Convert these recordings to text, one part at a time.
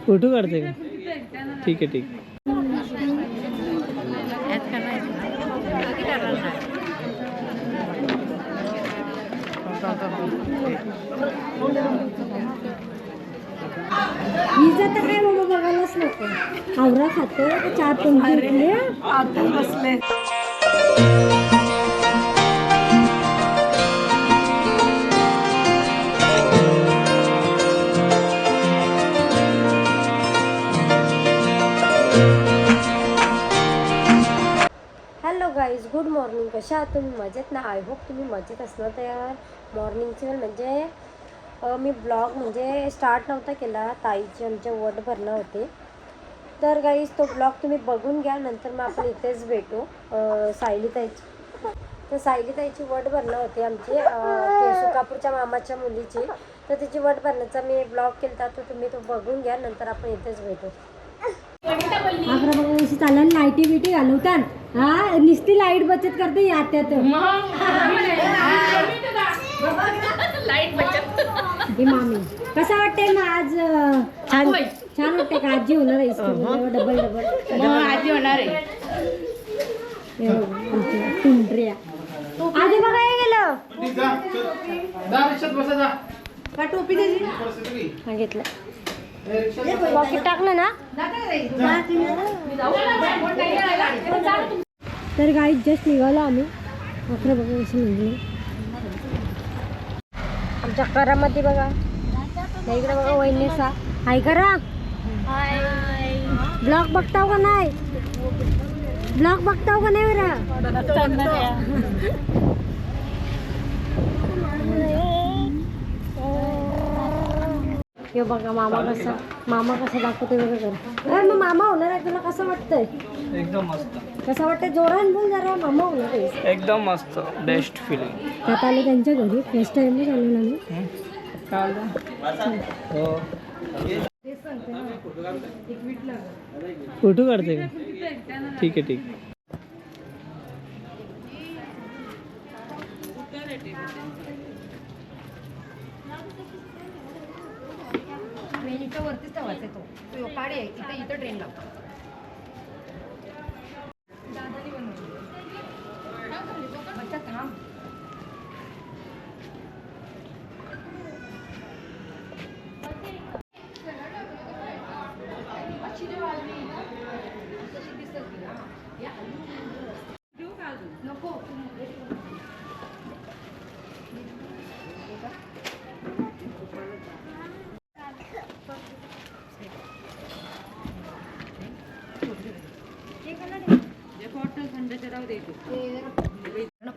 Photo काढते का? ठीक आहे ठीक. हिचं तर काय बाबा बघायलाच नको. आवरा खाते चार पंक्ती आता बसले. Hello guys, good morning. कशा आहात तुम्ही? मजेत ना? आय होप तुम्ही मजेत असणार. तर यार मॉर्निंगचे म्हणजे मी ब्लॉग म्हणजे स्टार्ट नव्हता केला. ताईचे आमच्या वट भरणं होते. तर गाईज तो ब्लॉग तुम्ही बघून घ्या. नंतर मग आपण इथेच भेटू सायली ताईची. तर सायली ताईची वट भरणं होते आमची सुकापूरच्या मामाच्या मुलीची. तर तिची वट भरण्याचा मी ब्लॉग केला. तर तुम्ही तो बघून घ्या. नंतर आपण इथेच भेटू. अकरा बघा कशी चालेल. लाईटी बिटी घालवतात. हा नुसती लाईट बचत करते यात्यात. लाईट बचत. मामी कसं वाटतंय मग आज? छान छान वाटतंय का? आजी होणार आहे डबल डबल आजी होणार आहे. टुंड्रिया आधी बघा हे गेलं का टोपी त्याची सांगितलं. पॉकेट टाकलं ना. तर गाईत जस्ट निघालो आम्ही. अकरा बघा कशी निघली आमच्या करामध्ये. बघा इकडे बघा वहिनीसा. हाय करा. ब्लॉग बघताव का नाही? ब्लॉग बघताव का नाही बरं? हे बघा मामा कसं दाखवते बघा. मग मामा होणार आहे. तुला कसं वाटतंय? एकदम मस्त. कसं वाटतंय? जोरात बोल जरा. मामा होणार आहे. एकदम मस्त. Best filling. त्यात आले त्यांच्या घरी. फर्स्ट टाइम झालो ना मी. फोटो काढते का? ठीक आहे ठीक. मेनीच्या वरतीच ठेवायचा तो काढे. इथं ट्रेन लावतो.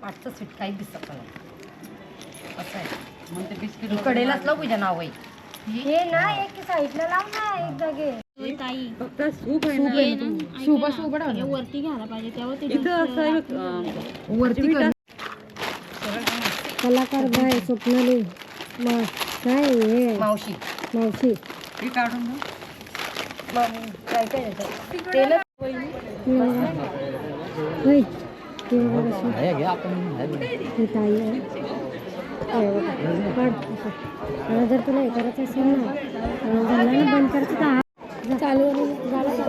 पाचचं सीट काही दिसत नाही. असं आहे म्हणते बिस्किट कडेलाच लावू तुझ्या नाव आहे. हे ना एक साईडला लाव ना एक जागे. ताई फक्त सूप आहे ना. सूप असं उघडा वरती घ्यायला पाहिजे तेव्हा ते इथं असं वरती कलाकार बाय स्वप्नाली काय हे मावशी मावशी हे काढून दे. काय काय येतं तेल होय. ही ताई आहे. आणि जर तुला हे करायचं असेल ना झालं बंद करायचं तर चालू झालं का?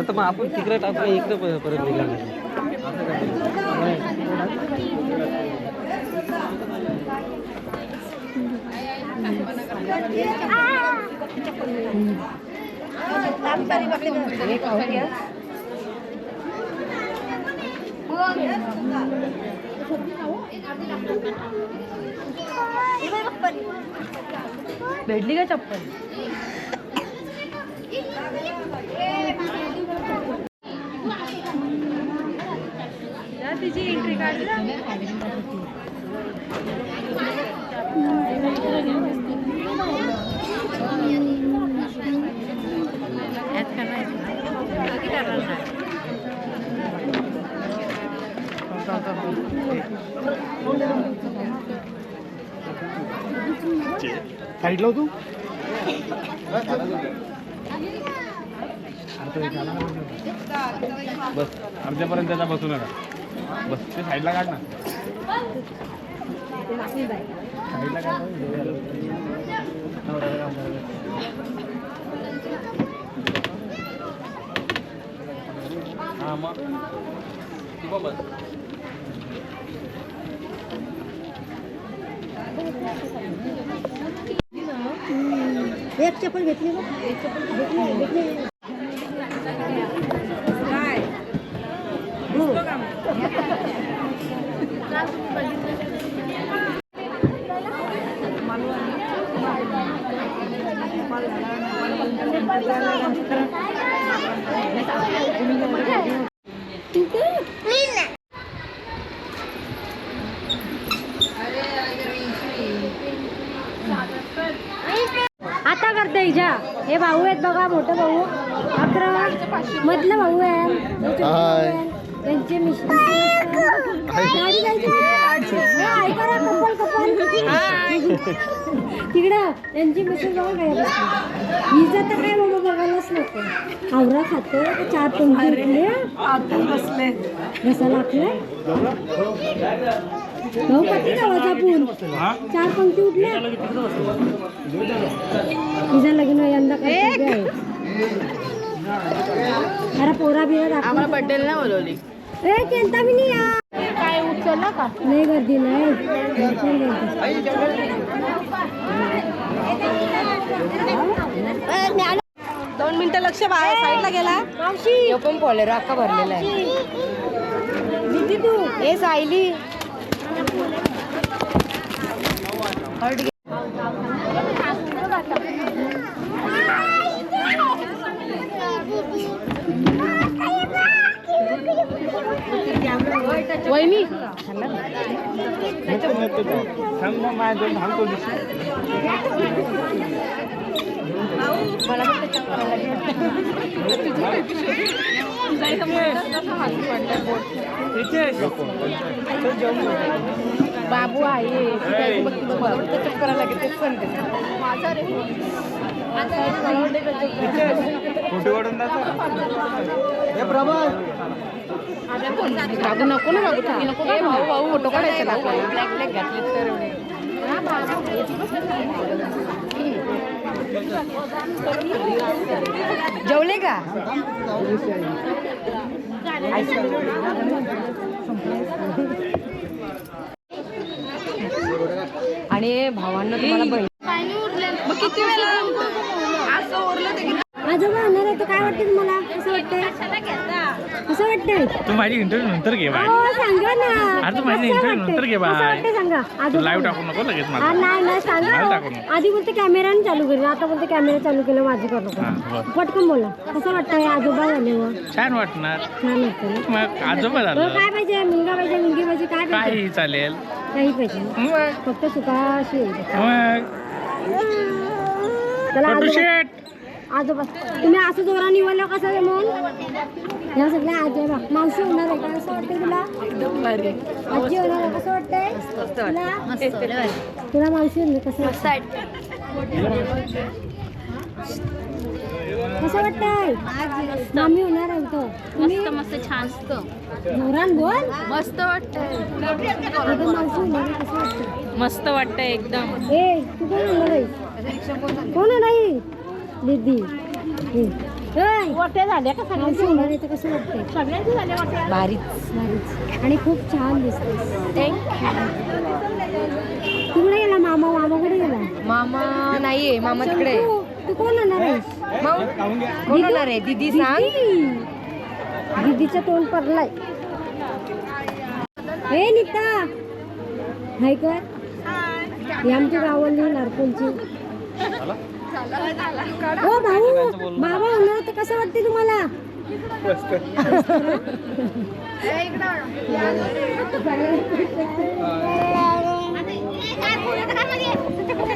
तर मग आपण तिकडे टाकू. इकडे परत निघाला. भेटली का चप्पल? तिची एंट्री काढली ना. साईडला तू बस अर्ध्यापर्यंत त्याचा बसू नका. बस ते साईडला काढ ना. एक चप्पल घेतली बघ. एक चप्पल घेतली. आता करते हिजा. हे भाऊ आहेत बघा, मोठे भाऊ 11 मधलं भाऊ आहे, हे छोटे भाऊ आहे. त्यांचे मिस्टर गाडी जायची ऐका ना, कपल तिकडं त्यांची मिस्टर बघा काय हिचं तर काय बाबा बघायलाच नको. आवरा खातो 4 पंक्ती उठले बसले घसा लागले भाऊ. कधी गावाचा पूल 4 पंक्ती उठल्या. तिचं लग्न यंदा काय आहे. अरे पोरा बिरा आम्हाला बर्थडेला नाही बोलवली. ए केंता मी नाही या. काय उचलला का? नाही गर्दी नाही, भरपूर गर्दी. 2 मिनिटं लक्ष बाहेर साईडला गेला. मावशी पण पोलेरो अख्खा भरलेला आहे. दीदी तू ए सायली वहिनी मला पण बाबू आहे चक्कर लागेल तेच सांगते. बाबू नको ना, बाबू तुम्ही नको. भाऊ भाऊ फोटो काढायचे ना ब्लॅक ब्लॅक घातले तर एवढे. जेवले का? आणि भावांना तुम्हाला बहीण मग किती वेळा असं ओरलं ते. आजोबा होणार आहे तर काय वाटतं तुम्हाला? कसं वाटतंय? कसं वाटतंय? तू माझी इंटरव्ह्यू नंतर घे बाय. हो सांगा ना. अरे तू माझी इंटरव्ह्यू नंतर घे कसं बाय. वाटतंय सांगा. तू लाईव्ह टाकू नको लगेच हा, मला. नाही नाही मला सांगा. टाकू नको. आधी बोलते कॅमेराने चालू केलं, आता बोलते कॅमेरा चालू केलं माझी करू हा, नको. बरं. पटकन बोला. कसं वाटतंय आजोबा झाले व छान वाटणार. छान वाटतं ना. मग आजोबा बरं, झालं काय पाहिजे? मुलगा पाहिजे, मुलगी पाहिजे, काय पाहिजे? काही चालेल. काही पाहिजे मग फक्त सुखाशी होईल. मग चला फोटो आजोबा शेट. आजोबा तुम्ही असं जोरा निवडलं कसं रे मग? ह्या सगळ्या आजोबा मावशी होणार आहे का? कसं वाटतंय तुला? आजी होणार आहे कसं वाटतंय तुला? तुला मावशी होणार कसं वाटतंय? कसं वाटतंय? मामी होणार आहे तो. तुम्ही मस्त छान असतं. जोरान बोल. मस्त वाटतंय. अगं मावशी होणार आहे कसं वाटतंय? मस्त वाटतंय एकदम. ए तू कोण होणार आहे? कोण नाही दीदी मोठे झाले का सगळ्यांचे होणार आहे तर कसं वाटतंय? सगळ्यांचे झाले भारीच. भारीच आणि खूप छान दिसते. तू कुठे गेला? मामा मामा कुठे गेला? मामा नाहीये, मामा तिकडे. तू कोण होणार आहेस? कोण होणार आहे? दीदी सांग. दीदीचं तोंड पडलाय. हे नीता हाय कर. ही आमची गावाली नारकोलची. हो भाऊ बाबा होणार तर कसं वाटते तुम्हाला?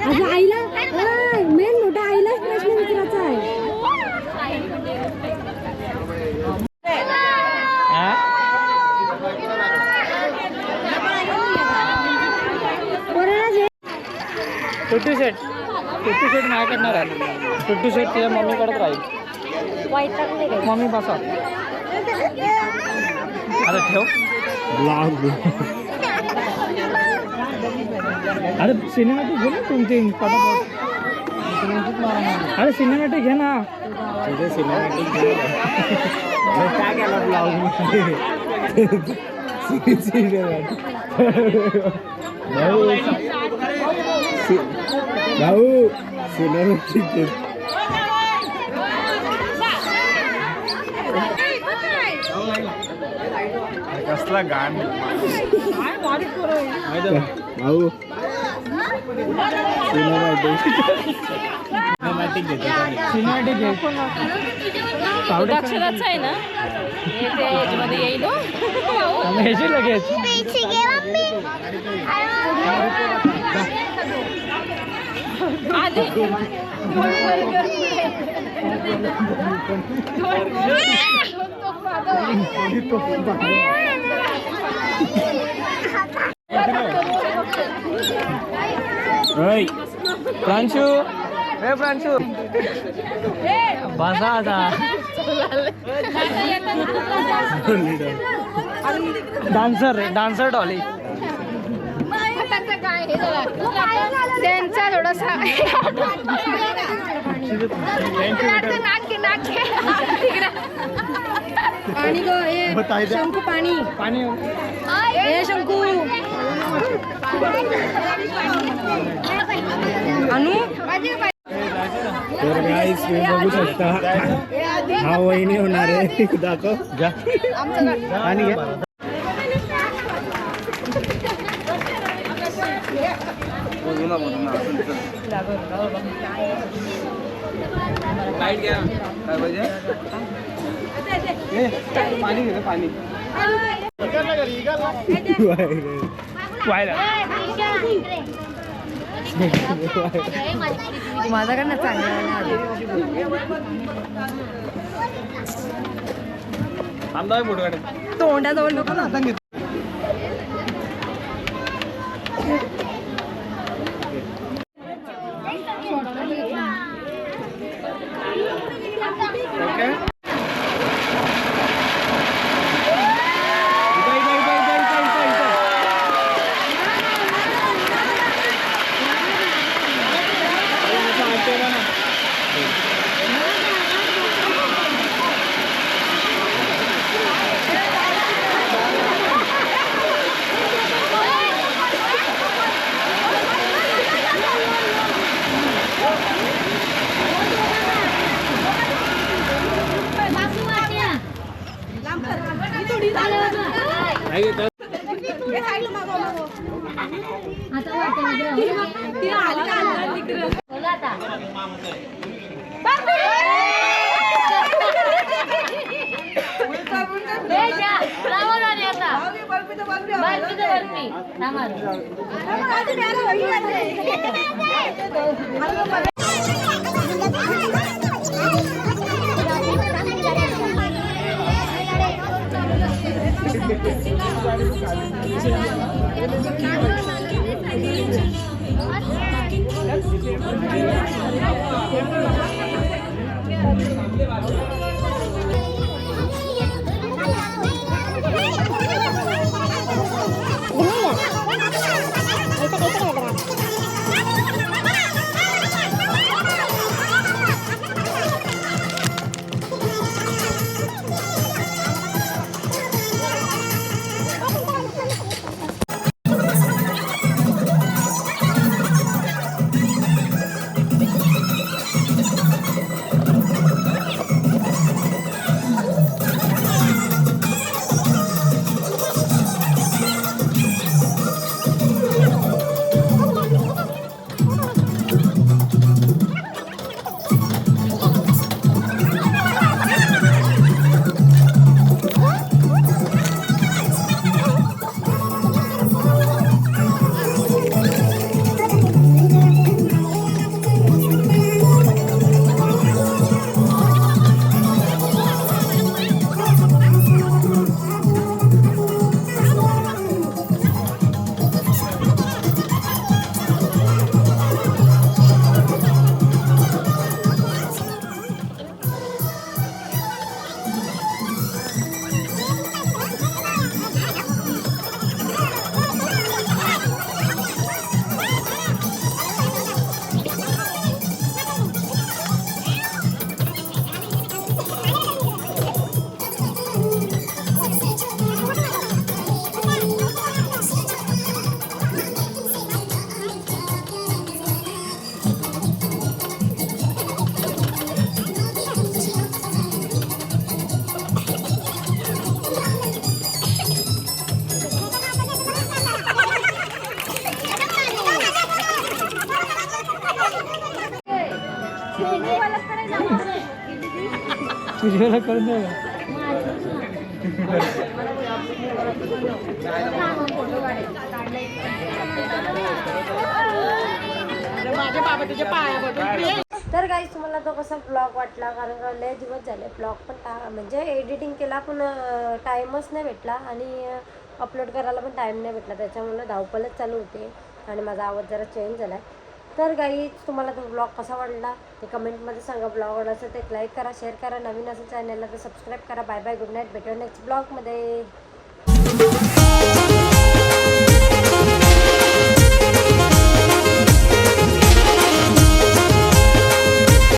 अजून आईला मेन मोठा आईलाच प्रश्न विचारायचा आहे. टुट्टू शेट नाही करणार आहे. टुट्टू शेट तिच्या मम्मीकडेच राहील. मम्मी बसा आता ठेव. अरे सिनेमॅटिक घे ना तुमची पटापट. अरे सिनेमॅटिक घे ना. तुझे सिनेमॅटिक काय केला भाऊ सिनेमॅटिक कसला गाण भाऊ सिनेमॅटिक घेतो. अक्षराचं आहे ना हे ते याच्यामध्ये येईल हो. ह्याची लगेच आधी प्रांशू हे प्रांशू बसा आता. डान्सर डॉली त्यांचा थोडासा पाणी गो हे शंकू पाणी पाणी हे शंकू अनु तर गाईस तुम्ही बघू शकता हा वहिनी होणार आहे. दाखव जा आणि घे. पाणी घे पाणी. माझ्याकडनं चांगला तोंडाजवळ नको ना. तुझ्याला करून द्या का? तर गाईज तुम्हाला तो कसा ब्लॉग वाटला, कारण का लय दिवस झाले ब्लॉग पण म्हणजे एडिटिंग केला पण टाईमच नाही भेटला आणि अपलोड करायला पण टाईम नाही भेटला, त्याच्यामुळे धावपळच चालू होते आणि माझा आवाज जरा चेंज झाला आहे. तर गाईज तुम्हाला तो ब्लॉग कसा वाटला ते कमेंटमध्ये सांगा. ब्लॉग आवडला असेल तर लाईक करा, शेअर करा, नवीन असं चॅनलला तर सबस्क्राईब करा. बाय बाय, गुड नाईट, भेटूया नेक्स्ट ब्लॉगमध्ये.